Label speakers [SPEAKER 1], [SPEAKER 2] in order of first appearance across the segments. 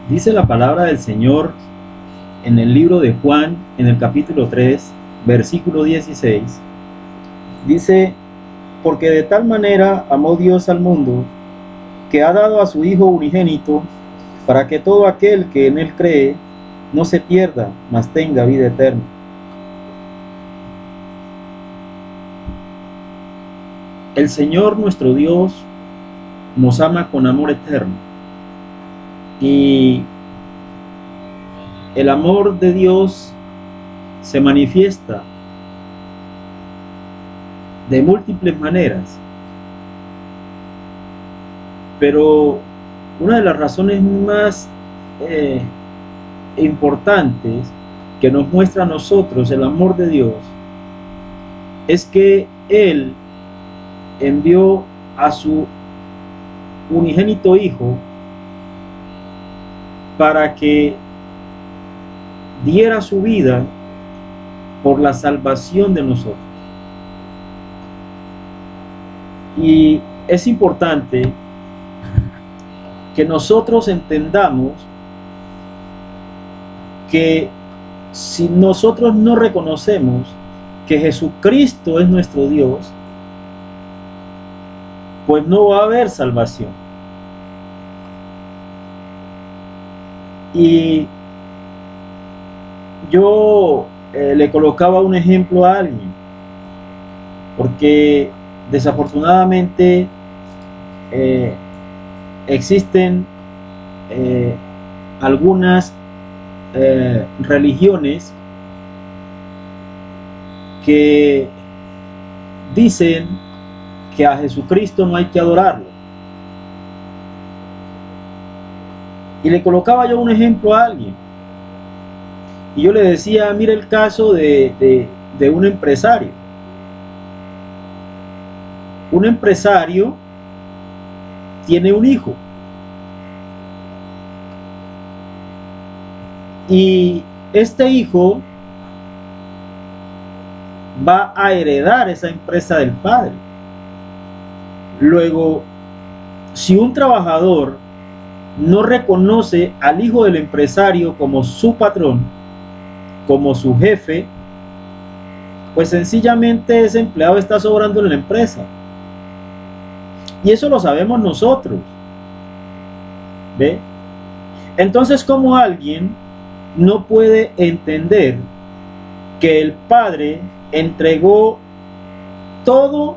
[SPEAKER 1] Dice la palabra del Señor en el libro de Juan, en el capítulo 3, versículo 16. Dice: porque de tal manera amó Dios al mundo, que ha dado a su Hijo unigénito, para que todo aquel que en él cree no se pierda, mas tenga vida eterna. El Señor nuestro Dios nos ama con amor eterno. Y el amor de Dios se manifiesta de múltiples maneras. Pero una de las razones más importantes que nos muestra a nosotros el amor de Dios es que Él envió a su unigénito Hijo para que diera su vida por la salvación de nosotros. Y es importante que nosotros entendamos que si nosotros no reconocemos que Jesucristo es nuestro Dios, pues no va a haber salvación. Y yo le colocaba un ejemplo a alguien, porque desafortunadamente existen algunas religiones que dicen que a Jesucristo no hay que adorarlo. Y le colocaba yo un ejemplo a alguien. Y yo le decía: mire el caso de un empresario. Un empresario tiene un hijo. Y este hijo va a heredar esa empresa del padre. Luego, si un trabajador no reconoce al hijo del empresario como su patrón, como su jefe, pues sencillamente ese empleado está sobrando en la empresa. Y eso lo sabemos nosotros. ¿Ve? Entonces, ¿cómo alguien no puede entender que el Padre entregó todo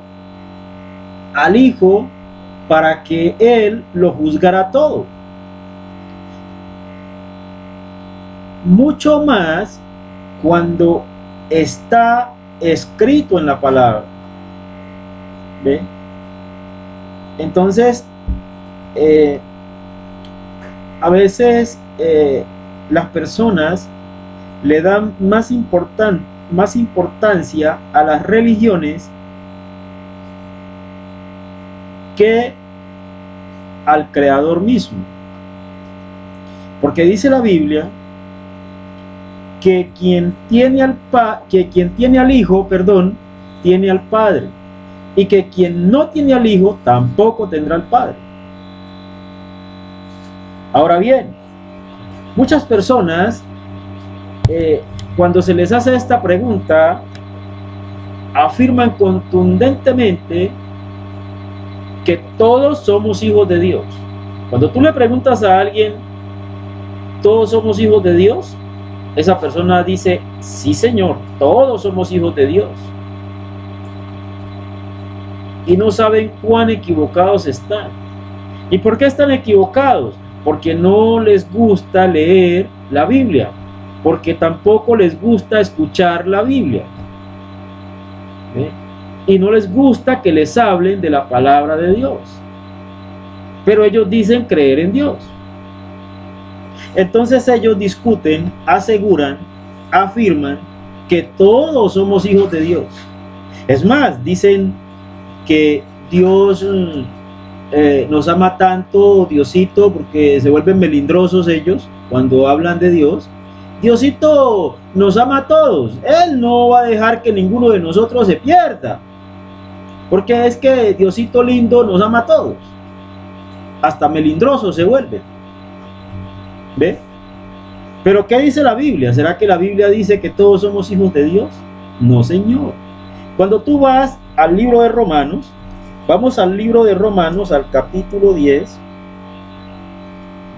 [SPEAKER 1] al Hijo para que Él lo juzgara todo? Mucho más cuando está escrito en la palabra. ¿Ve? Entonces, a veces las personas le dan más importancia a las religiones que al Creador mismo. Porque dice la Biblia que quien tiene al Hijo, tiene al Padre, y que quien no tiene al Hijo tampoco tendrá al Padre. Ahora bien, muchas personas, cuando se les hace esta pregunta, afirman contundentemente que todos somos hijos de Dios. Cuando tú le preguntas a alguien, ¿todos somos hijos de Dios?, esa persona dice: sí, Señor, todos somos hijos de Dios. Y no saben cuán equivocados están. ¿Y por qué están equivocados? Porque no les gusta leer la Biblia, porque tampoco les gusta escuchar la Biblia. ¿Ve? Y no les gusta que les hablen de la palabra de Dios. Pero ellos dicen creer en Dios. Entonces ellos discuten, aseguran, afirman que todos somos hijos de Dios. Es más, dicen que Dios nos ama tanto, Diosito, porque se vuelven melindrosos ellos cuando hablan de Dios. Diosito nos ama a todos. Él no va a dejar que ninguno de nosotros se pierda, porque es que Diosito lindo nos ama a todos. Hasta melindrosos se vuelven. ¿Ve? Pero ¿qué dice la Biblia? ¿Será que la Biblia dice que todos somos hijos de Dios? No, Señor. Cuando tú vas al libro de Romanos, vamos al libro de Romanos, al capítulo 10.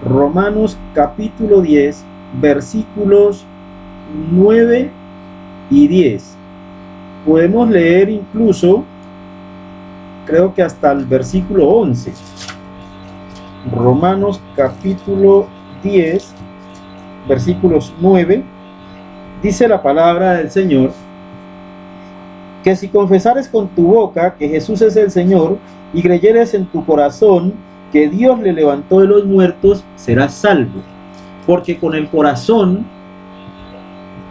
[SPEAKER 1] Romanos capítulo 10, versículos 9 y 10. Podemos leer incluso, creo que hasta el versículo 11. Romanos capítulo 10, versículos 9, dice la palabra del Señor, que si confesares con tu boca que Jesús es el Señor y creyeres en tu corazón que Dios le levantó de los muertos, serás salvo. Porque con el corazón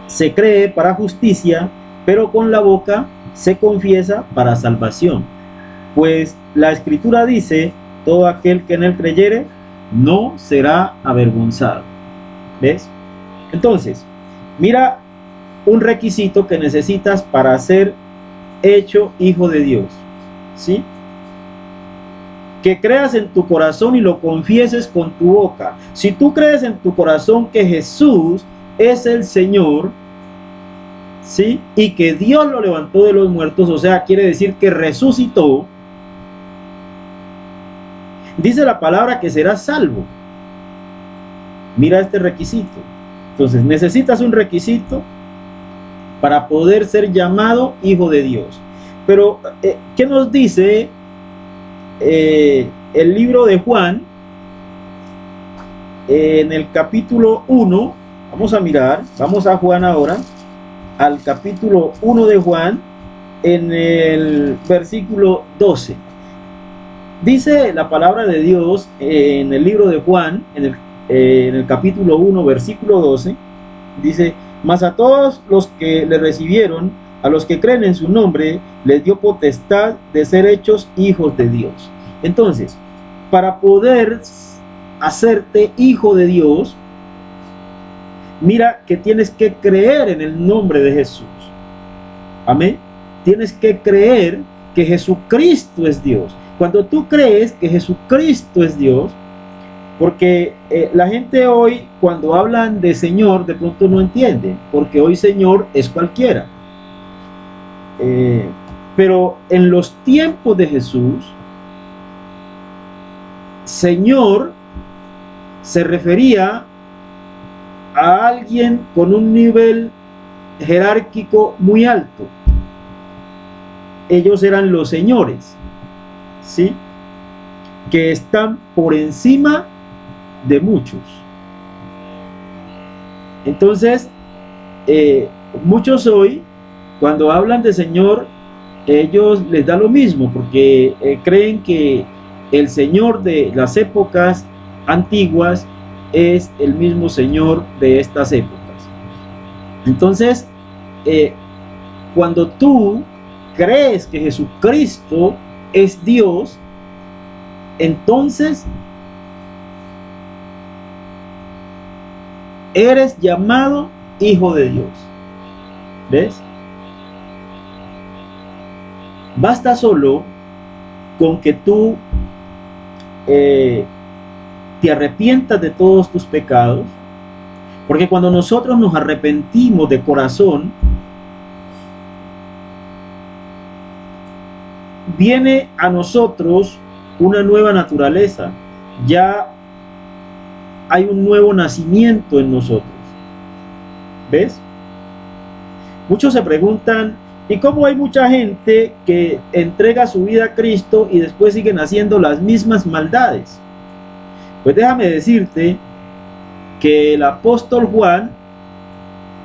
[SPEAKER 1] se cree para justicia, pero con la boca se confiesa para salvación. Pues la Escritura dice, todo aquel que en él creyere no será avergonzado. ¿Ves? Entonces, mira un requisito que necesitas para ser hecho hijo de Dios, ¿sí? Que creas en tu corazón y lo confieses con tu boca. Si tú crees en tu corazón que Jesús es el Señor, ¿sí? Y que Dios lo levantó de los muertos, o sea, quiere decir que resucitó, dice la palabra que serás salvo. Mira este requisito. Entonces, necesitas un requisito para poder ser llamado hijo de Dios. Pero, ¿qué nos dice el libro de Juan? En el capítulo 1, vamos a mirar, vamos a Juan ahora, al capítulo 1 de Juan, en el versículo 12. Dice la palabra de Dios en el libro de Juan, en el capítulo 1, versículo 12, dice: mas a todos los que le recibieron, a los que creen en su nombre, les dio potestad de ser hechos hijos de Dios. Entonces, para poder hacerte hijo de Dios, mira que tienes que creer en el nombre de Jesús. Amén. Tienes que creer que Jesucristo es Dios. Cuando tú crees que Jesucristo es Dios, porque la gente hoy, cuando hablan de Señor, de pronto no entiende, porque hoy Señor es cualquiera. Pero en los tiempos de Jesús, Señor se refería a alguien con un nivel jerárquico muy alto. Ellos eran los señores, ¿sí? Que están por encima de muchos. Entonces, muchos hoy, cuando hablan de Señor, ellos les da lo mismo, porque creen que el Señor de las épocas antiguas es el mismo Señor de estas épocas. Entonces, cuando tú crees que Jesucristo es Dios, entonces eres llamado hijo de Dios. ¿Ves? Basta solo con que tú te arrepientas de todos tus pecados, porque cuando nosotros nos arrepentimos de corazón, viene a nosotros una nueva naturaleza. Ya hay un nuevo nacimiento en nosotros. ¿Ves? Muchos se preguntan, ¿y cómo hay mucha gente que entrega su vida a Cristo y después siguen haciendo las mismas maldades? Pues déjame decirte que el apóstol Juan,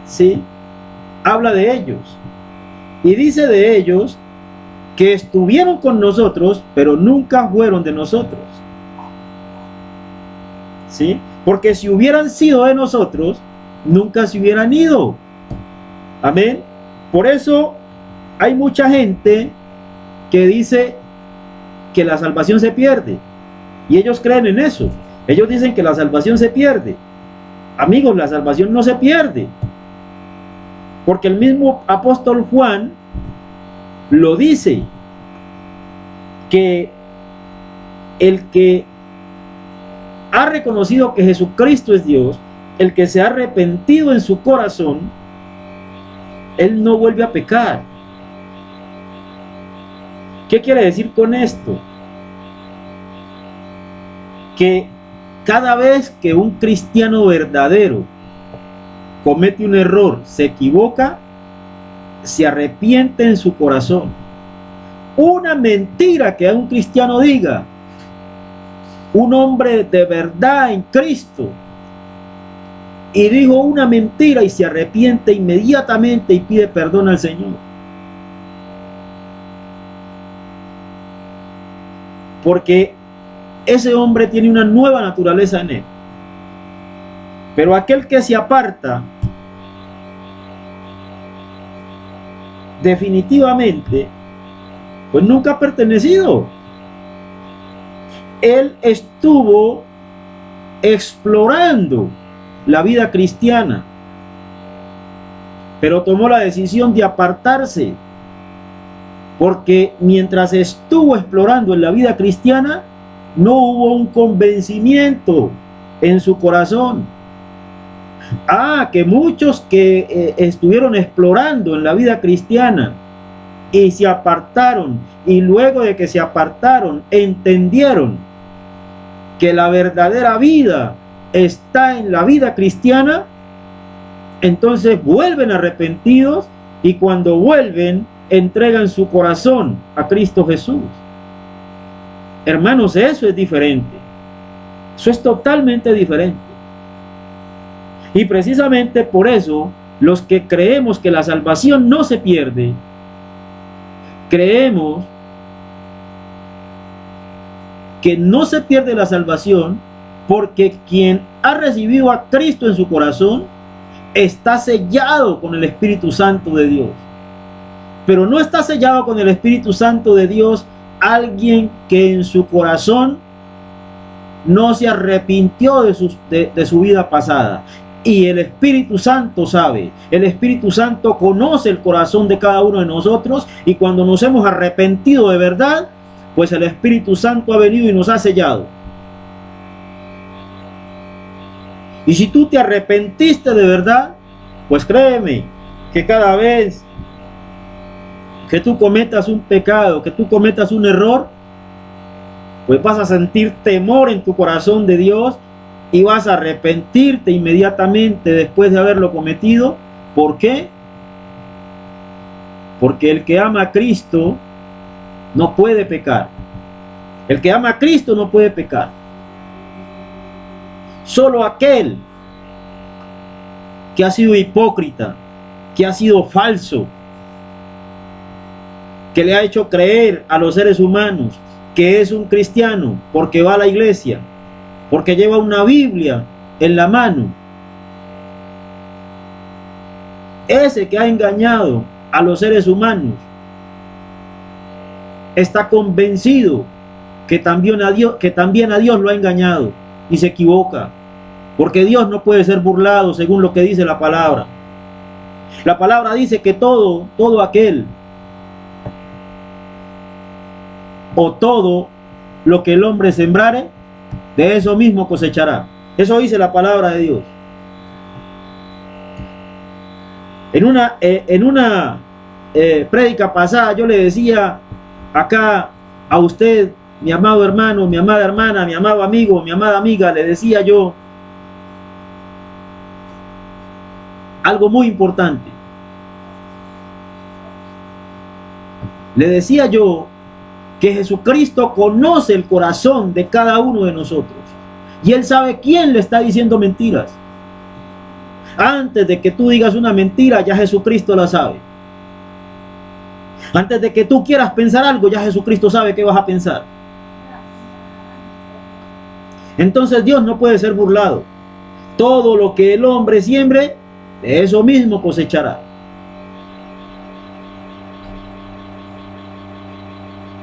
[SPEAKER 1] ¿sí?, habla de ellos y dice de ellos que estuvieron con nosotros, pero nunca fueron de nosotros, ¿sí? Porque si hubieran sido de nosotros, nunca se hubieran ido. Amén. Por eso hay mucha gente que dice que la salvación se pierde, y ellos creen en eso. Ellos dicen que la salvación se pierde. Amigos, la salvación no se pierde, porque el mismo apóstol Juan lo dice, que el que ha reconocido que Jesucristo es Dios, el que se ha arrepentido en su corazón, él no vuelve a pecar. ¿Qué quiere decir con esto? Que cada vez que un cristiano verdadero comete un error, se equivoca, se arrepiente en su corazón. Una mentira que un cristiano diga, un hombre de verdad en Cristo, y dijo una mentira y se arrepiente inmediatamente y pide perdón al Señor. Porque ese hombre tiene una nueva naturaleza en él. Pero aquel que se aparta, definitivamente, pues nunca ha pertenecido. Él estuvo explorando la vida cristiana, pero tomó la decisión de apartarse, porque mientras estuvo explorando en la vida cristiana, no hubo un convencimiento en su corazón. Que muchos que estuvieron explorando en la vida cristiana y se apartaron, y luego de que se apartaron entendieron que la verdadera vida está en la vida cristiana, entonces vuelven arrepentidos, y cuando vuelven entregan su corazón a Cristo Jesús. Hermanos, eso es diferente. Eso es totalmente diferente. Y precisamente por eso, los que creemos que la salvación no se pierde, creemos que no se pierde la salvación, porque quien ha recibido a Cristo en su corazón está sellado con el Espíritu Santo de Dios. Pero no está sellado con el Espíritu Santo de Dios alguien que en su corazón no se arrepintió de su vida pasada. Y el Espíritu Santo sabe, el Espíritu Santo conoce el corazón de cada uno de nosotros, y cuando nos hemos arrepentido de verdad, pues el Espíritu Santo ha venido y nos ha sellado. Y si tú te arrepentiste de verdad, pues créeme que cada vez que tú cometas un pecado, que tú cometas un error, pues vas a sentir temor en tu corazón de Dios, y vas a arrepentirte inmediatamente después de haberlo cometido. ¿Por qué? Porque el que ama a Cristo no puede pecar. El que ama a Cristo no puede pecar. Solo aquel que ha sido hipócrita, que ha sido falso, que le ha hecho creer a los seres humanos que es un cristiano porque va a la iglesia, porque lleva una Biblia en la mano, ese que ha engañado a los seres humanos está convencido que también a Dios lo ha engañado, y se equivoca, porque Dios no puede ser burlado, según lo que dice la palabra. La palabra dice que todo aquel, o todo lo que el hombre sembrare, de eso mismo cosechará. Eso dice la palabra de Dios. En una prédica pasada yo le decía acá a usted, mi amado hermano, mi amada hermana, mi amado amigo, mi amada amiga, le decía yo algo muy importante. Le decía yo que Jesucristo conoce el corazón de cada uno de nosotros, y Él sabe quién le está diciendo mentiras. Antes de que tú digas una mentira, ya Jesucristo la sabe. Antes de que tú quieras pensar algo, ya Jesucristo sabe qué vas a pensar. Entonces Dios no puede ser burlado. Todo lo que el hombre siembre, de eso mismo cosechará.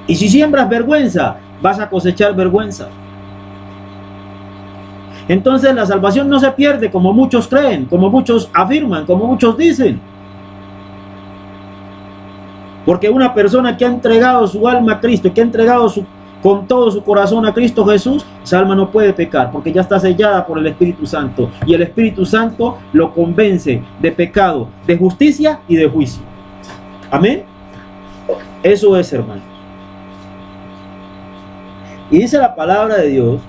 [SPEAKER 1] Y si siembras vergüenza, vas a cosechar vergüenza. Entonces la salvación no se pierde como muchos creen, como muchos afirman, como muchos dicen. Porque una persona que ha entregado su alma a Cristo, que ha entregado con todo su corazón a Cristo Jesús, esa alma no puede pecar porque ya está sellada por el Espíritu Santo. Y el Espíritu Santo lo convence de pecado, de justicia y de juicio. Amén. Eso es, hermanos. Y dice la palabra de Dios,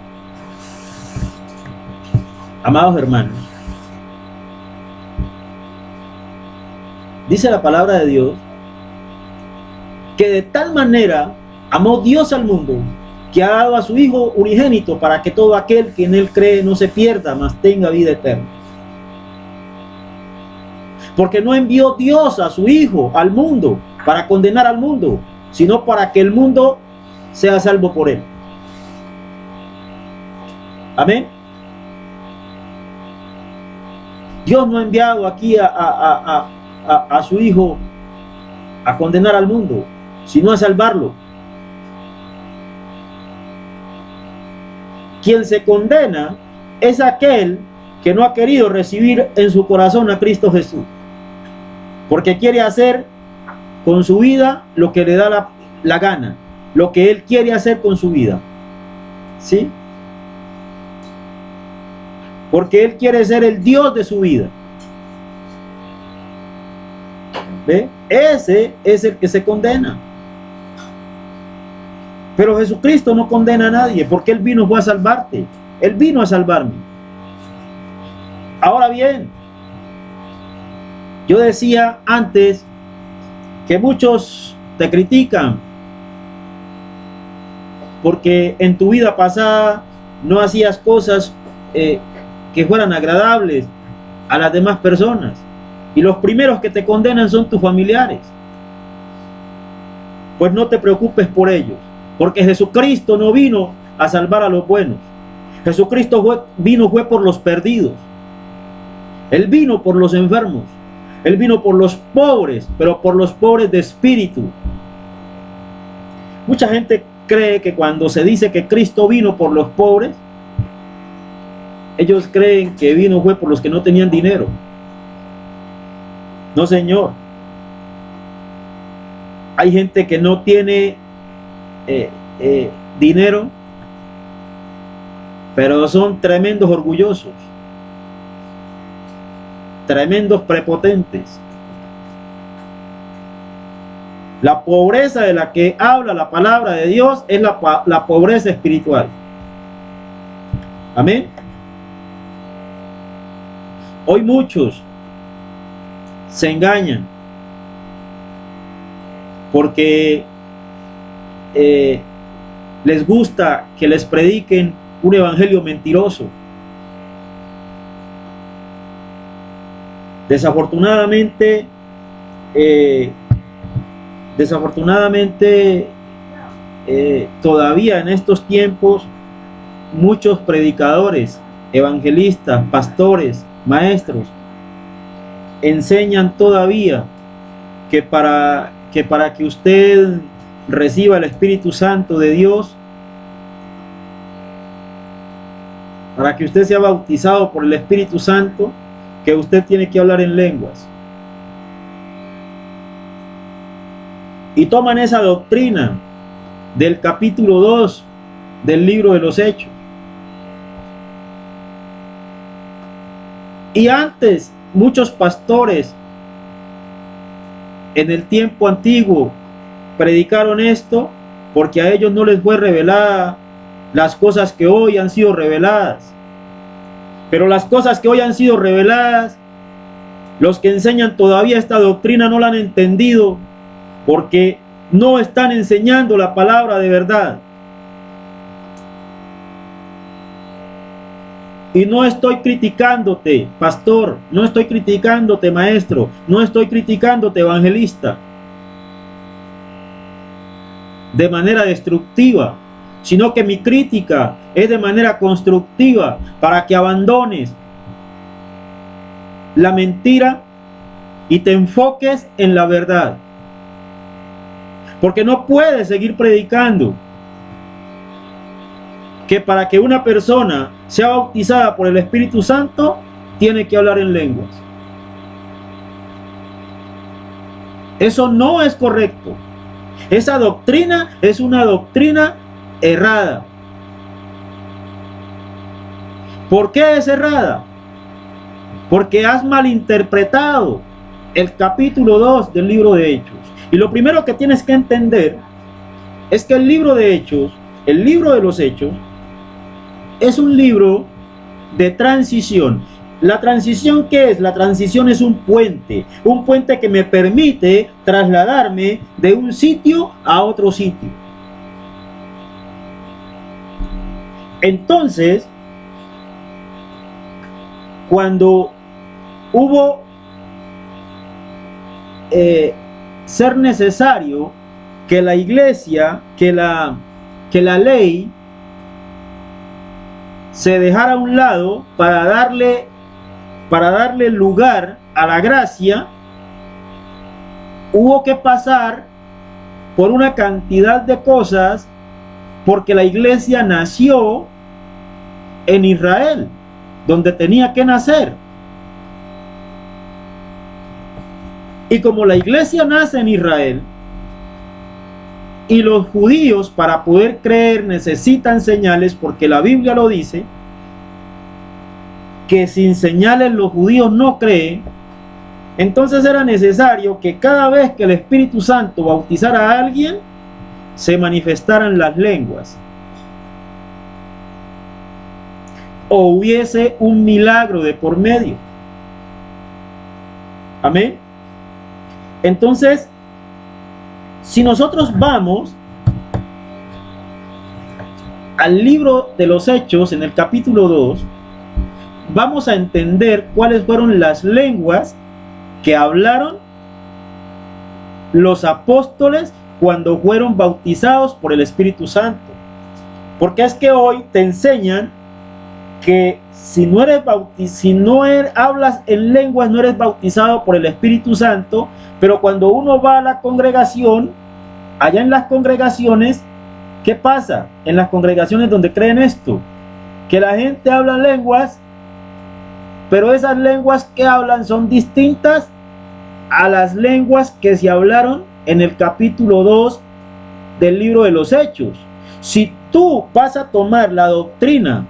[SPEAKER 1] amados hermanos, dice la palabra de Dios que de tal manera amó Dios al mundo que ha dado a su Hijo unigénito para que todo aquel que en él cree no se pierda, mas tenga vida eterna. Porque no envió Dios a su Hijo al mundo para condenar al mundo, sino para que el mundo sea salvo por él. Amén. Dios no ha enviado aquí a su Hijo a condenar al mundo, sino a salvarlo. Quien se condena es aquel que no ha querido recibir en su corazón a Cristo Jesús, porque quiere hacer con su vida lo que le da la gana, lo que él quiere hacer con su vida, ¿sí? Porque él quiere ser el Dios de su vida. ¿Ve? Ese es el que se condena. Pero Jesucristo no condena a nadie, porque él vino fue a salvarte. Él vino a salvarme. Ahora bien, yo decía antes que muchos te critican porque en tu vida pasada no hacías cosas que fueran agradables a las demás personas. Y los primeros que te condenan son tus familiares. Pues no te preocupes por ellos, porque Jesucristo no vino a salvar a los buenos. Jesucristo vino por los perdidos. Él vino por los enfermos. Él vino por los pobres, pero por los pobres de espíritu. Mucha gente cree que cuando se dice que Cristo vino por los pobres, ellos creen que vino fue por los que no tenían dinero. No, señor. Hay gente que no tiene dinero, pero son tremendos orgullosos, tremendos prepotentes. La pobreza de la que habla la palabra de Dios es la pobreza espiritual. Amén. Hoy muchos se engañan porque les gusta que les prediquen un evangelio mentiroso. Desafortunadamente, todavía en estos tiempos muchos predicadores, evangelistas, pastores, maestros enseñan todavía que para que usted reciba el Espíritu Santo de Dios, para que usted sea bautizado por el Espíritu Santo, que usted tiene que hablar en lenguas. Y toman esa doctrina del capítulo 2 del libro de los Hechos. Y antes, muchos pastores en el tiempo antiguo predicaron esto porque a ellos no les fue revelada las cosas que hoy han sido reveladas. Pero las cosas que hoy han sido reveladas, los que enseñan todavía esta doctrina no la han entendido porque no están enseñando la palabra de verdad. Y no estoy criticándote, pastor, no estoy criticándote, maestro, no estoy criticándote, evangelista, de manera destructiva, sino que mi crítica es de manera constructiva para que abandones la mentira y te enfoques en la verdad. Porque no puedes seguir predicando que para que una persona sea bautizada por el Espíritu Santo tiene que hablar en lenguas. Eso no es correcto. Esa doctrina es una doctrina errada. ¿Por qué es errada? Porque has malinterpretado el capítulo 2 del libro de Hechos. Y lo primero que tienes que entender es que el libro de Hechos, el libro de los Hechos, es un libro de transición. ¿La transición qué es? La transición es un puente que me permite trasladarme de un sitio a otro sitio. Entonces, cuando hubo ser necesario que la iglesia, que la ley se dejara a un lado para darle lugar a la gracia, hubo que pasar por una cantidad de cosas porque la iglesia nació en Israel, donde tenía que nacer. Y como la iglesia nace en Israel, y los judíos para poder creer necesitan señales, porque la Biblia lo dice, que sin señales los judíos no creen, entonces era necesario que cada vez que el Espíritu Santo bautizara a alguien, se manifestaran las lenguas, o hubiese un milagro de por medio. Amén. Entonces, si nosotros vamos al libro de los Hechos, en el capítulo 2, vamos a entender cuáles fueron las lenguas que hablaron los apóstoles cuando fueron bautizados por el Espíritu Santo. Porque es que hoy te enseñan que si no hablas en lenguas, no eres bautizado por el Espíritu Santo. Pero cuando uno va a la congregación, allá en las congregaciones, ¿qué pasa? En las congregaciones donde creen esto, que la gente habla lenguas, pero esas lenguas que hablan son distintas a las lenguas que se hablaron en el capítulo 2 del libro de los Hechos. Si tú vas a tomar la doctrina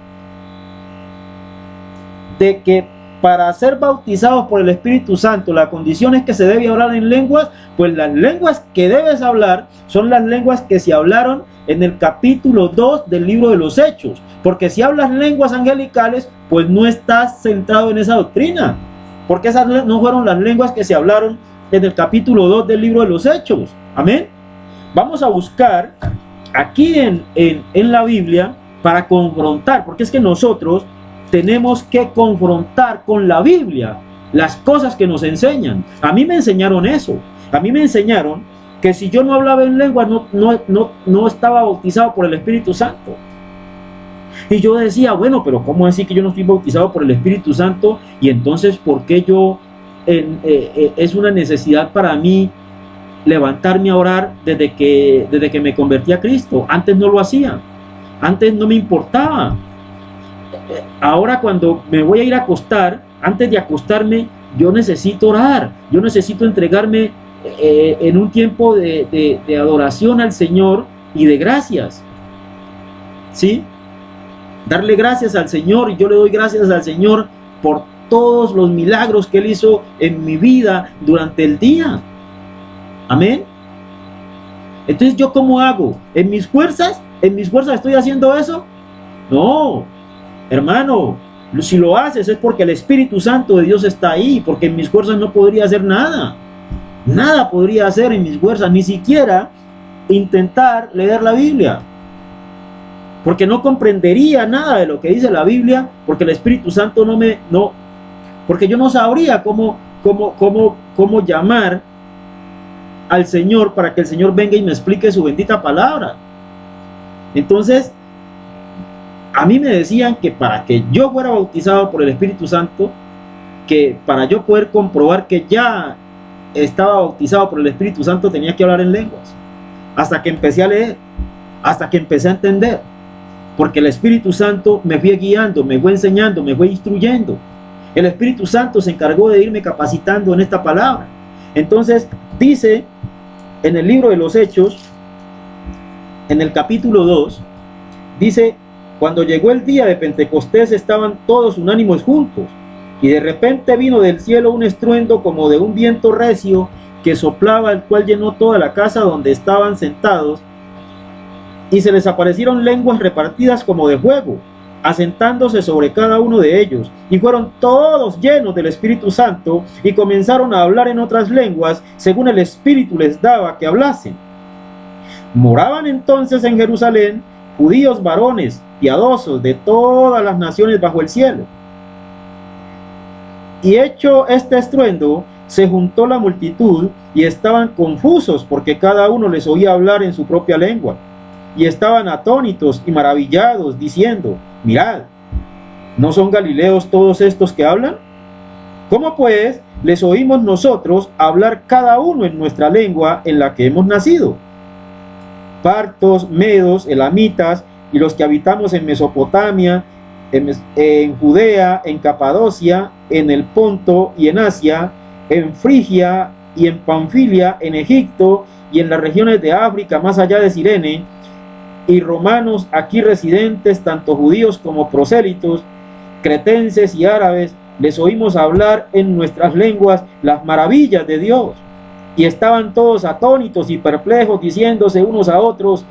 [SPEAKER 1] de que para ser bautizados por el Espíritu Santo la condición es que se debe hablar en lenguas, pues las lenguas que debes hablar son las lenguas que se hablaron en el capítulo 2 del libro de los Hechos. Porque si hablas lenguas angelicales, pues no estás centrado en esa doctrina, porque esas no fueron las lenguas que se hablaron en el capítulo 2 del libro de los Hechos. Amén. Vamos a buscar aquí en la Biblia para confrontar, porque es que nosotros tenemos que confrontar con la Biblia las cosas que nos enseñan. A mí me enseñaron eso. A mí me enseñaron que si yo no hablaba en lengua no estaba bautizado por el Espíritu Santo. Y yo decía, bueno, pero ¿cómo decir que yo no estoy bautizado por el Espíritu Santo? Y entonces, ¿por qué es una necesidad para mí levantarme a orar desde que me convertí a Cristo? Antes no lo hacía. Antes no me importaba. Ahora cuando me voy a ir a acostar, antes de acostarme, yo necesito orar, yo necesito entregarme en un tiempo de adoración al Señor y de gracias, ¿sí? Darle gracias al Señor, y yo le doy gracias al Señor por todos los milagros que Él hizo en mi vida durante el día. Amén. Entonces, ¿yo cómo hago? ¿En mis fuerzas estoy haciendo eso? No. Hermano, si lo haces es porque el Espíritu Santo de Dios está ahí, porque en mis fuerzas no podría hacer nada. Nada podría hacer en mis fuerzas, ni siquiera intentar leer la Biblia. Porque no comprendería nada de lo que dice la Biblia, porque el Espíritu Santo porque yo no sabría cómo llamar al Señor para que el Señor venga y me explique su bendita palabra. Entonces, a mí me decían que para que yo fuera bautizado por el Espíritu Santo, que para yo poder comprobar que ya estaba bautizado por el Espíritu Santo, tenía que hablar en lenguas. Hasta que empecé a leer, hasta que empecé a entender. Porque el Espíritu Santo me fue guiando, me fue enseñando, me fue instruyendo. El Espíritu Santo se encargó de irme capacitando en esta palabra. Entonces, dice en el libro de los Hechos, en el capítulo 2, dice, cuando llegó el día de Pentecostés estaban todos unánimes juntos, y de repente vino del cielo un estruendo como de un viento recio que soplaba, el cual llenó toda la casa donde estaban sentados, y se les aparecieron lenguas repartidas como de fuego, asentándose sobre cada uno de ellos, y fueron todos llenos del Espíritu Santo, y comenzaron a hablar en otras lenguas, según el Espíritu les daba que hablasen. Moraban entonces en Jerusalén judíos varones, piadosos de todas las naciones bajo el cielo. Y hecho este estruendo, se juntó la multitud, y estaban confusos, porque cada uno les oía hablar en su propia lengua. Y estaban atónitos y maravillados, diciendo, mirad, ¿no son galileos todos estos que hablan? ¿Cómo pues les oímos nosotros hablar cada uno en nuestra lengua en la que hemos nacido? Partos, medos, elamitas, y los que habitamos en Mesopotamia, en Judea, en Capadocia, en el Ponto y en Asia, en Frigia y en Panfilia, en Egipto y en las regiones de África más allá de Cirene, y romanos aquí residentes, tanto judíos como prosélitos, cretenses y árabes, les oímos hablar en nuestras lenguas las maravillas de Dios. Y estaban todos atónitos y perplejos, diciéndose unos a otros,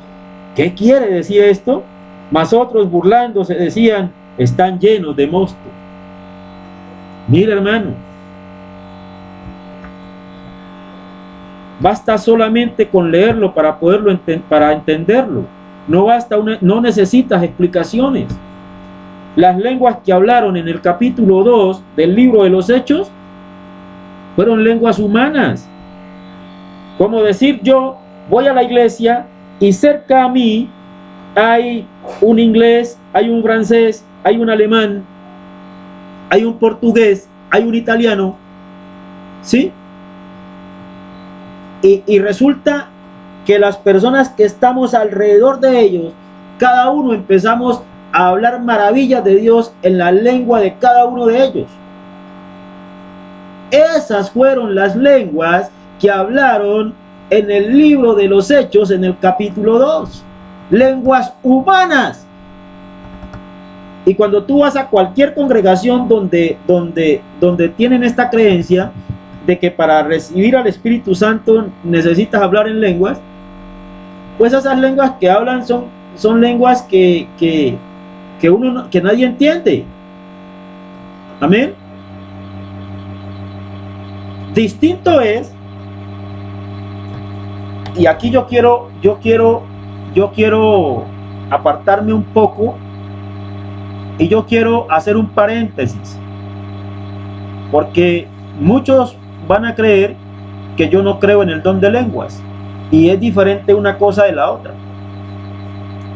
[SPEAKER 1] ¿qué quiere decir esto? Mas otros, burlándose, decían, están llenos de mosto. Mira, hermano, basta solamente con leerlo para poderlo para entenderlo. No basta no necesitas explicaciones. Las lenguas que hablaron en el capítulo 2 del libro de los Hechos fueron lenguas humanas. Como decir, yo voy a la iglesia y cerca a mí hay un inglés, hay un francés, hay un alemán, hay un portugués, hay un italiano, ¿sí? Y resulta que las personas que estamos alrededor de ellos, cada uno empezamos a hablar maravillas de Dios en la lengua de cada uno de ellos. Esas fueron las lenguas que hablaron en el libro de los Hechos en el capítulo 2. Lenguas humanas. Y cuando tú vas a cualquier congregación donde tienen esta creencia de que para recibir al Espíritu Santo necesitas hablar en lenguas, pues esas lenguas que hablan son lenguas que nadie entiende. Amén. Distinto es, y aquí yo quiero apartarme un poco, y yo quiero hacer un paréntesis, porque muchos van a creer que yo no creo en el don de lenguas, y es diferente una cosa de la otra.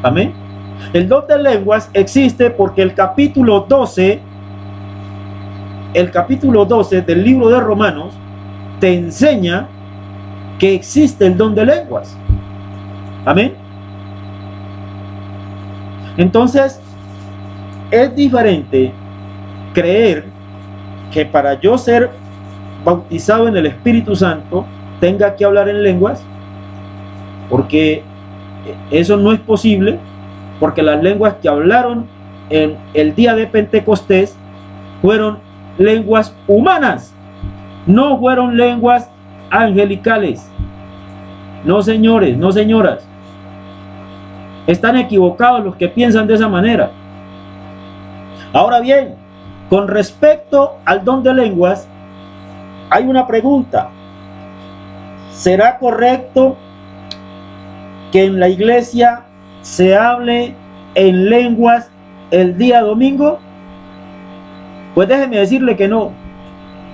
[SPEAKER 1] Amén. El don de lenguas existe porque el capítulo 12 del libro de Romanos te enseña que existe el don de lenguas. Amén. Entonces, es diferente creer que para yo ser bautizado en el Espíritu Santo tenga que hablar en lenguas, porque eso no es posible, porque las lenguas que hablaron en el día de Pentecostés fueron lenguas humanas, no fueron lenguas angelicales. No, señores, no, señoras, están equivocados los que piensan de esa manera. Ahora bien, con respecto al don de lenguas, hay una pregunta. ¿Será correcto que en la iglesia se hable en lenguas el día domingo? Pues déjeme decirle que no.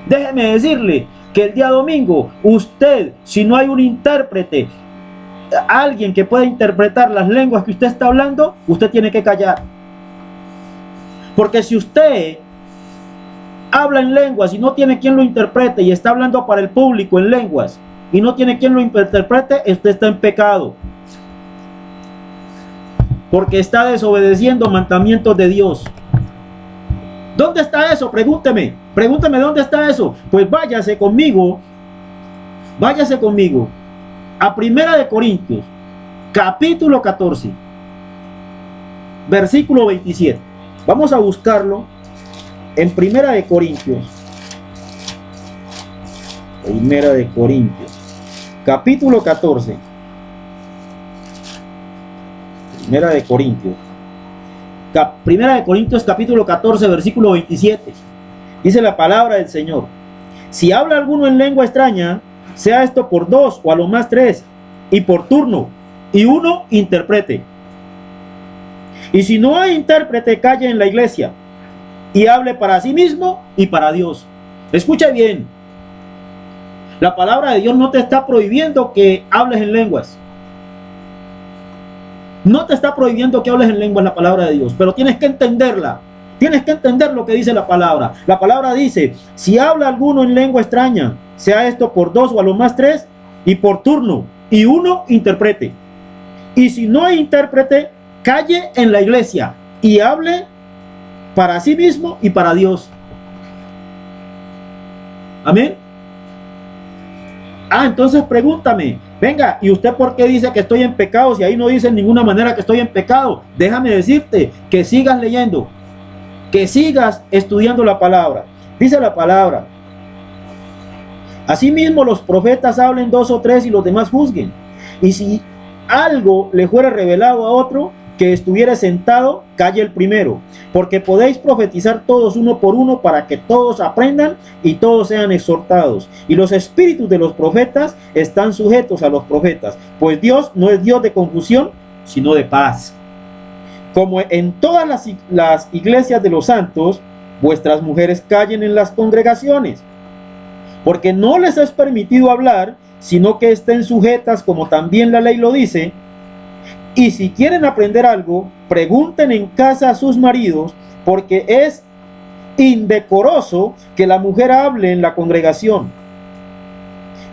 [SPEAKER 1] Déjeme decirle que el día domingo, usted, si no hay un intérprete, alguien que pueda interpretar las lenguas que usted está hablando, usted tiene que callar. Porque si usted habla en lenguas y no tiene quien lo interprete, y está hablando para el público en lenguas y no tiene quien lo interprete, usted está en pecado, porque está desobedeciendo mandamientos de Dios. ¿Dónde está eso? Pregúnteme dónde está eso. Pues váyase conmigo a Primera de Corintios, capítulo 14. versículo 27. Vamos a buscarlo en Primera de Corintios. Primera de Corintios, capítulo 14. Primera de Corintios, capítulo 14, versículo 27. Dice la palabra del Señor: si habla alguno en lengua extraña, sea esto por dos o a lo más tres, y por turno, y uno interprete. Y si no hay intérprete, calle en la iglesia y hable para sí mismo y para Dios. Escucha bien. La palabra de Dios no te está prohibiendo que hables en lenguas. No te está prohibiendo que hables en lenguas la palabra de Dios, pero tienes que entenderla. Tienes que entender lo que dice la palabra. La palabra dice: si habla alguno en lengua extraña, sea esto por dos o a lo más tres, y por turno, y uno interprete. Y si no hay intérprete, calle en la iglesia y hable para sí mismo y para Dios. Amén. Entonces pregúntame: venga, ¿y usted por qué dice que estoy en pecado si ahí no dice en ninguna manera que estoy en pecado? Déjame decirte que sigas leyendo, que sigas estudiando la palabra. Dice la palabra: asimismo los profetas hablen dos o tres y los demás juzguen. Y si algo le fuera revelado a otro que estuviera sentado, calle el primero, porque podéis profetizar todos uno por uno, para que todos aprendan y todos sean exhortados. Y los espíritus de los profetas están sujetos a los profetas, pues Dios no es Dios de confusión, sino de paz. Como en todas las iglesias de los santos, vuestras mujeres callen en las congregaciones, porque no les es permitido hablar, sino que estén sujetas, como también la ley lo dice. Y si quieren aprender algo, pregunten en casa a sus maridos, porque es indecoroso que la mujer hable en la congregación.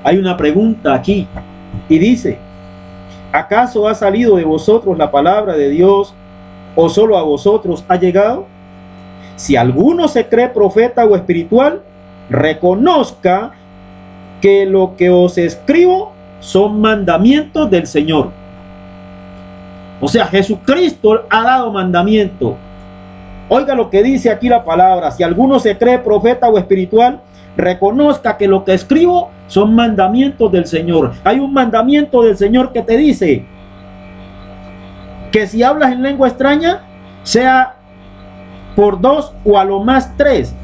[SPEAKER 1] Hay una pregunta aquí y dice: ¿acaso ha salido de vosotros la palabra de Dios, o solo a vosotros ha llegado? Si alguno se cree profeta o espiritual, reconozca que lo que os escribo son mandamientos del Señor. O sea, Jesucristo ha dado mandamiento. Oiga lo que dice aquí la palabra: si alguno se cree profeta o espiritual, reconozca que lo que escribo son mandamientos del Señor. Hay un mandamiento del Señor que te dice que si hablas en lengua extraña, sea por dos o a lo más tres.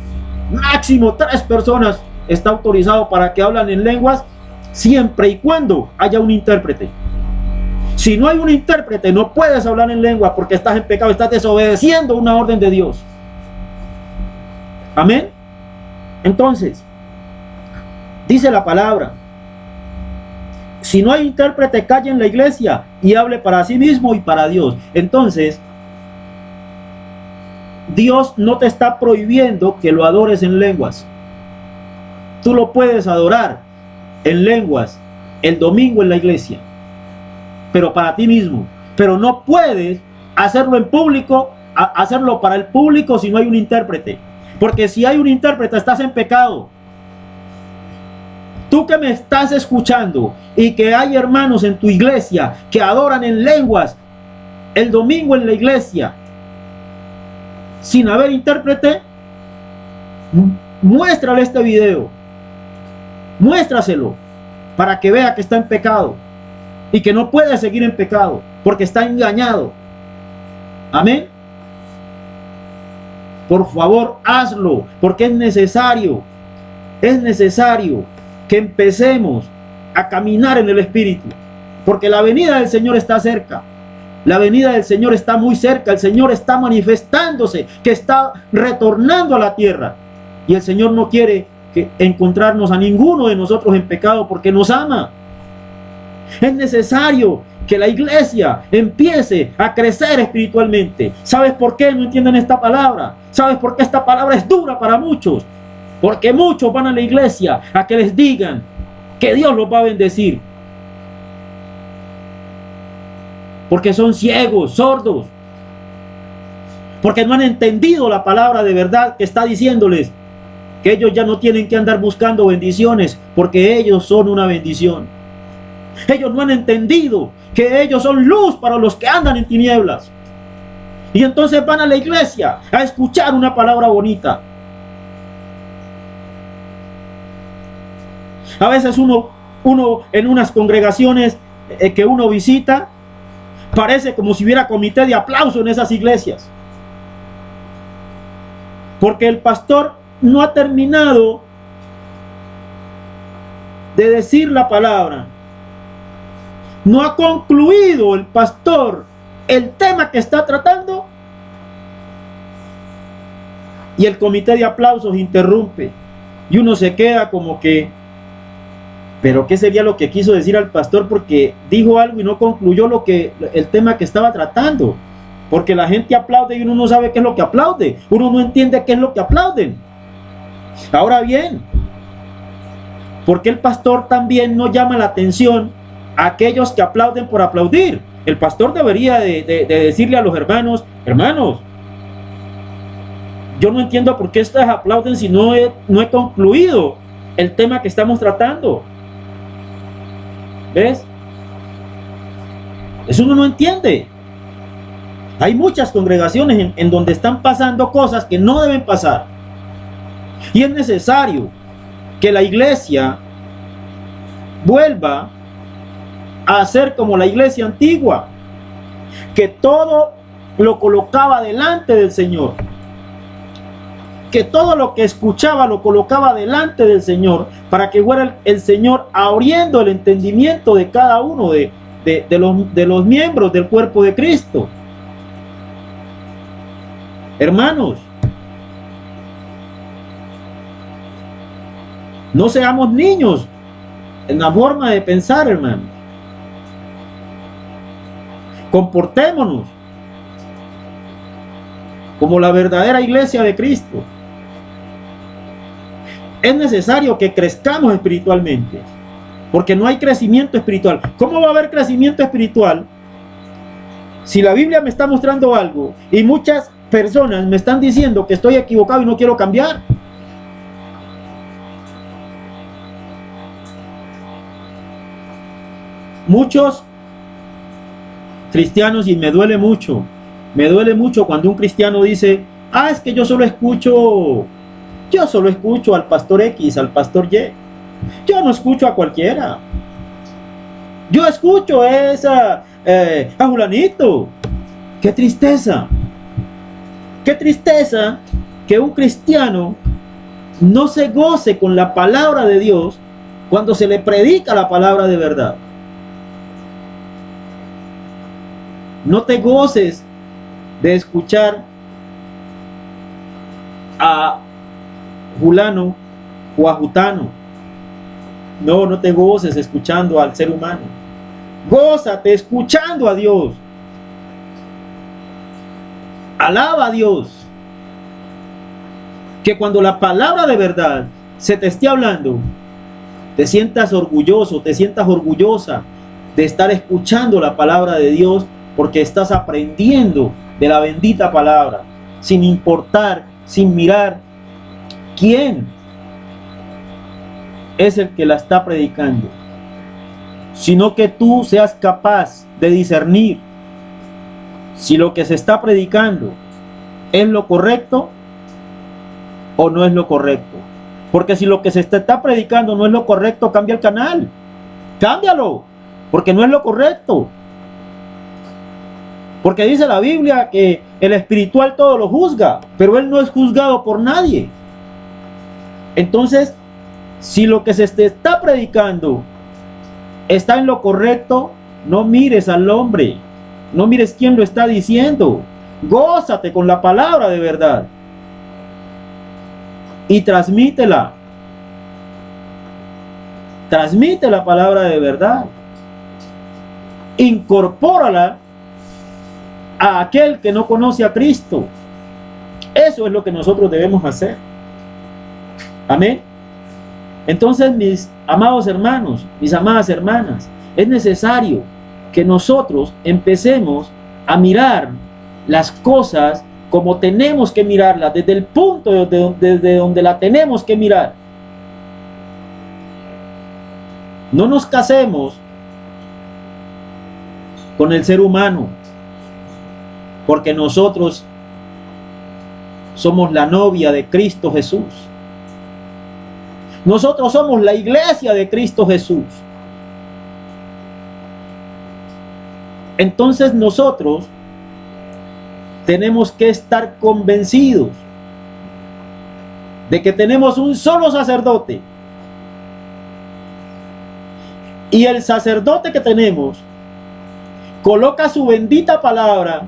[SPEAKER 1] Máximo tres personas está autorizado para que hablan en lenguas, siempre y cuando haya un intérprete. Si no hay un intérprete, no puedes hablar en lengua, porque estás en pecado, estás desobedeciendo una orden de Dios. Amén. Entonces, dice la palabra: si no hay intérprete, calle en la iglesia y hable para sí mismo y para Dios. Entonces, Dios no te está prohibiendo que lo adores en lenguas. Tú lo puedes adorar en lenguas el domingo en la iglesia, pero para ti mismo. Pero no puedes hacerlo en público, hacerlo para el público si no hay un intérprete. Porque si hay un intérprete, estás en pecado. Tú que me estás escuchando y que hay hermanos en tu iglesia que adoran en lenguas el domingo en la iglesia sin haber intérprete, muéstrale este video. Muéstraselo para que vea que está en pecado y que no puede seguir en pecado porque está engañado. Amén. Por favor, hazlo, porque es necesario que empecemos a caminar en el Espíritu, porque la venida del Señor está cerca. La venida del Señor está muy cerca. El Señor está manifestándose, que está retornando a la tierra, y el Señor no quiere que encontrarnos a ninguno de nosotros en pecado, porque nos ama. Es necesario que la iglesia empiece a crecer espiritualmente. ¿Sabes por qué no entienden esta palabra? ¿Sabes por qué esta palabra es dura para muchos? Porque muchos van a la iglesia a que les digan que Dios los va a bendecir, porque son ciegos, sordos, porque no han entendido la palabra de verdad que está diciéndoles que ellos ya no tienen que andar buscando bendiciones, porque ellos son una bendición. Ellos no han entendido que ellos son luz para los que andan en tinieblas. Y entonces van a la iglesia a escuchar una palabra bonita. A veces uno en unas congregaciones que uno visita, parece como si hubiera comité de aplauso en esas iglesias. Porque el pastor no ha terminado de decir la palabra. No ha concluido el pastor el tema que está tratando. Y el comité de aplausos interrumpe. Y uno se queda como que, ¿pero qué sería lo que quiso decir al pastor? Porque dijo algo y no concluyó el tema que estaba tratando. Porque la gente aplaude y uno no sabe qué es lo que aplaude. Uno no entiende qué es lo que aplauden. Ahora bien, ¿por qué el pastor también no llama la atención a aquellos que aplauden por aplaudir? El pastor debería de decirle a los hermanos, hermanos, yo no entiendo por qué ustedes aplauden si no he concluido el tema que estamos tratando. ¿Ves? Eso uno no entiende. Hay muchas congregaciones en donde están pasando cosas que no deben pasar. Y es necesario que la iglesia vuelva a ser como la iglesia antigua, que todo lo colocaba delante del Señor, que todo lo que escuchaba lo colocaba delante del Señor, para que fuera el Señor abriendo el entendimiento de cada uno de los miembros del cuerpo de Cristo. Hermanos, no seamos niños en la forma de pensar, hermanos. Comportémonos como la verdadera iglesia de Cristo. Es necesario que crezcamos espiritualmente, porque no hay crecimiento espiritual. ¿Cómo va a haber crecimiento espiritual si la Biblia me está mostrando algo y muchas personas me están diciendo que estoy equivocado y no quiero cambiar? Muchos cristianos, y me duele mucho cuando un cristiano dice, es que yo solo escucho al pastor X, al pastor Y. Yo no escucho a cualquiera. Yo escucho a Julanito. ¡Qué tristeza! ¡Qué tristeza que un cristiano no se goce con la palabra de Dios cuando se le predica la palabra de verdad! No te goces de escuchar a Fulano o a Jutano. No te goces escuchando al ser humano. Gózate escuchando a Dios. Alaba a Dios. Que cuando la palabra de verdad se te esté hablando, te sientas orgulloso, te sientas orgullosa de estar escuchando la palabra de Dios, porque estás aprendiendo de la bendita palabra, sin importar, sin mirar quién es el que la está predicando, sino que tú seas capaz de discernir si lo que se está predicando es lo correcto o no es lo correcto. Porque si lo que se está predicando no es lo correcto, cambia el canal, cámbialo, porque no es lo correcto. Porque dice la Biblia que el espiritual todo lo juzga, pero él no es juzgado por nadie. Entonces, si lo que se te está predicando está en lo correcto, no mires al hombre, no mires quién lo está diciendo. Gózate con la palabra de verdad y transmítela. Transmite la palabra de verdad. Incorpórala a aquel que no conoce a Cristo. Eso es lo que nosotros debemos hacer. Amén. Entonces, mis amados hermanos, mis amadas hermanas, es necesario que nosotros empecemos a mirar las cosas como tenemos que mirarlas, desde el punto desde donde la tenemos que mirar. No nos casemos con el ser humano. porque nosotros somos la novia de Cristo Jesús. Nosotros somos la iglesia de Cristo Jesús. Entonces nosotros tenemos que estar convencidos de que tenemos un solo sacerdote. Y el sacerdote que tenemos coloca su bendita palabra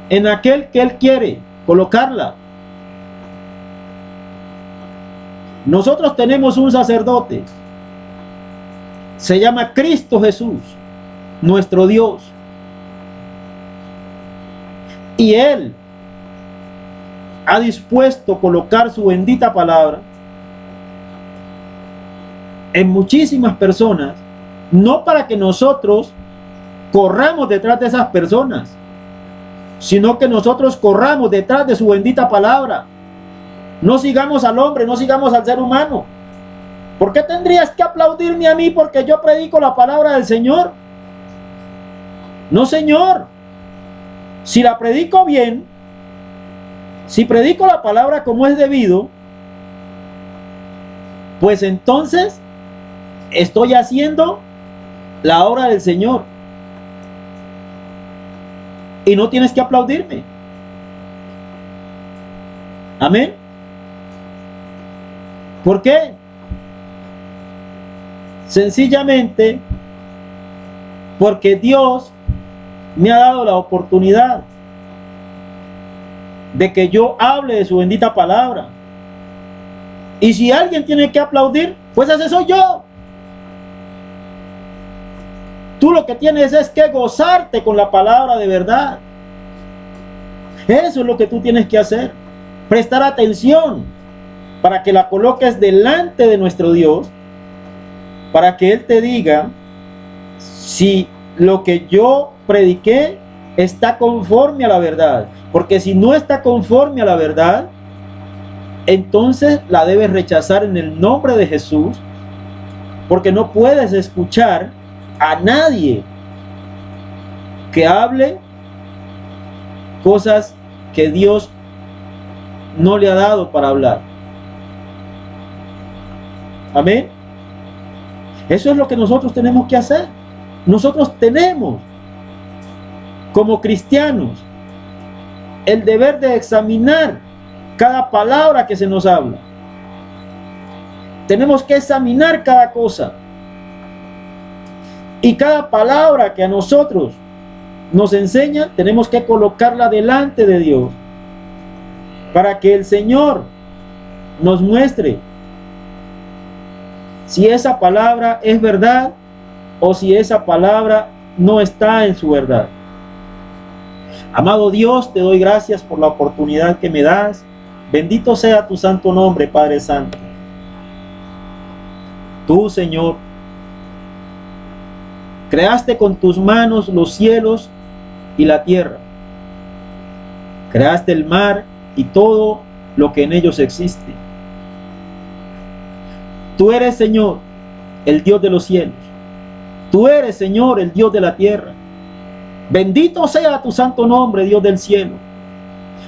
[SPEAKER 1] en aquel que él quiere colocarla. Nosotros tenemos un sacerdote. Se llama Cristo Jesús, nuestro Dios. Y Él ha dispuesto colocar su bendita palabra en muchísimas personas, no para que nosotros corramos detrás de esas personas, sino que nosotros corramos detrás de su bendita palabra. No sigamos al hombre, no sigamos al ser humano. ¿Por qué tendrías que aplaudirme a mí porque yo predico la palabra del Señor? No, Señor. Si la predico bien, si predico la palabra como es debido, pues entonces estoy haciendo la obra del Señor. Y no tienes que aplaudirme. Amén. ¿Por qué? Sencillamente porque Dios me ha dado la oportunidad de que yo hable de su bendita palabra. Y si alguien tiene que aplaudir, pues ese soy yo. Tú lo que tienes es que gozarte con la palabra de verdad. Eso es lo que tú tienes que hacer. Prestar atención para que la coloques delante de nuestro Dios, para que Él te diga si lo que yo prediqué está conforme a la verdad. Porque si no está conforme a la verdad, entonces la debes rechazar en el nombre de Jesús, porque no puedes escuchar a nadie que hable cosas que Dios no le ha dado para hablar. Amén. Eso es lo que nosotros tenemos que hacer. Nosotros tenemos, como cristianos, el deber de examinar cada palabra que se nos habla. Tenemos que examinar cada cosa. Y cada palabra que a nosotros nos enseña, tenemos que colocarla delante de Dios, para que el Señor nos muestre si esa palabra es verdad o si esa palabra no está en su verdad. Amado Dios, te doy gracias por la oportunidad que me das. Bendito sea tu santo nombre, Padre Santo. Tú, Señor, creaste con tus manos los cielos y la tierra. Creaste el mar y todo lo que en ellos existe. Tú eres, Señor, el Dios de los cielos. Tú eres, Señor, el Dios de la tierra. Bendito sea tu santo nombre, Dios del cielo.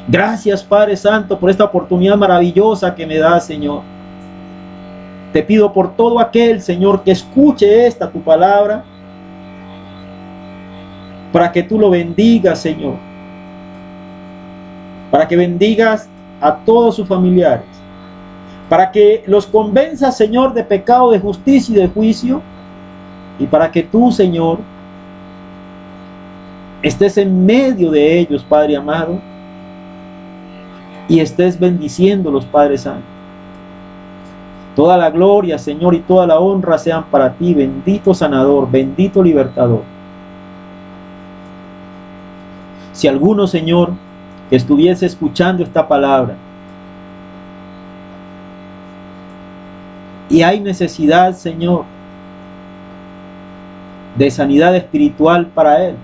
[SPEAKER 1] Gracias, Padre Santo, por esta oportunidad maravillosa que me das, Señor. Te pido por todo aquel, Señor, que escuche esta tu palabra, para que tú lo bendigas, Señor. Para que bendigas a todos sus familiares. Para que los convenzas, Señor, de pecado, de justicia y de juicio. Y para que tú, Señor, estés en medio de ellos, Padre amado, y estés bendiciéndolos, Padre Santo. Toda la gloria, Señor, y toda la honra sean para ti, bendito sanador, bendito libertador. Si alguno, Señor, que estuviese escuchando esta palabra y hay necesidad, Señor, de sanidad espiritual para él,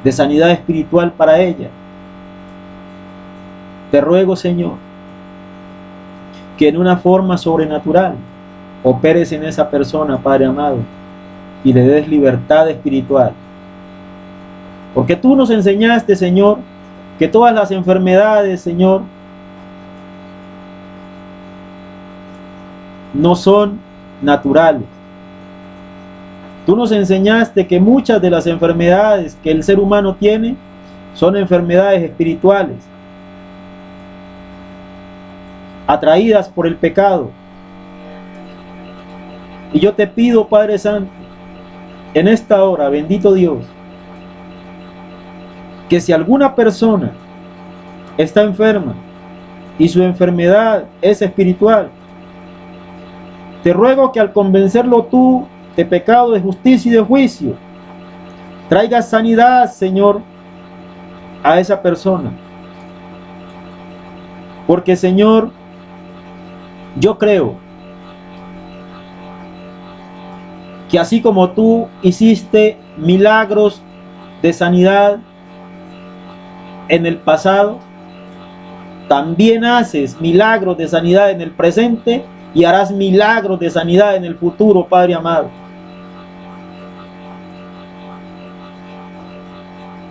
[SPEAKER 1] de sanidad espiritual para ella, te ruego, Señor, que en una forma sobrenatural operes en esa persona, Padre amado, y le des libertad espiritual. Porque tú nos enseñaste, Señor, que todas las enfermedades, Señor, no son naturales. Tú nos enseñaste que muchas de las enfermedades que el ser humano tiene son enfermedades espirituales, atraídas por el pecado. Y yo te pido, Padre Santo, en esta hora, bendito Dios, que si alguna persona está enferma y su enfermedad es espiritual, te ruego que al convencerlo tú de pecado, de justicia y de juicio, traigas sanidad, Señor, a esa persona. Porque, Señor, yo creo que así como tú hiciste milagros de sanidad en el pasado, también haces milagros de sanidad en el presente y harás milagros de sanidad en el futuro, Padre amado.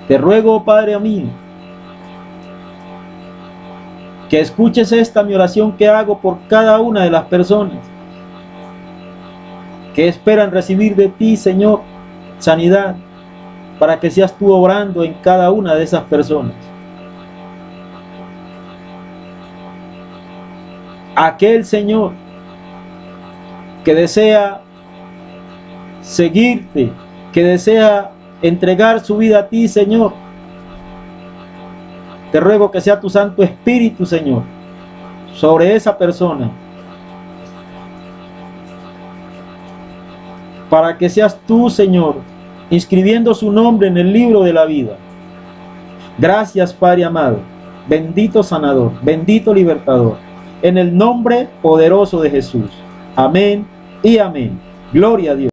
[SPEAKER 1] Te ruego, Padre mío, que escuches esta mi oración que hago por cada una de las personas que esperan recibir de ti, Señor, sanidad, para que seas tú obrando en cada una de esas personas. Aquel, Señor, que desea seguirte, que desea entregar su vida a ti, Señor, te ruego que sea tu Santo Espíritu, Señor, sobre esa persona, para que seas tú, Señor, inscribiendo su nombre en el libro de la vida. Gracias, Padre amado, bendito sanador, bendito libertador, en el nombre poderoso de Jesús. Amén y amén. Gloria a Dios.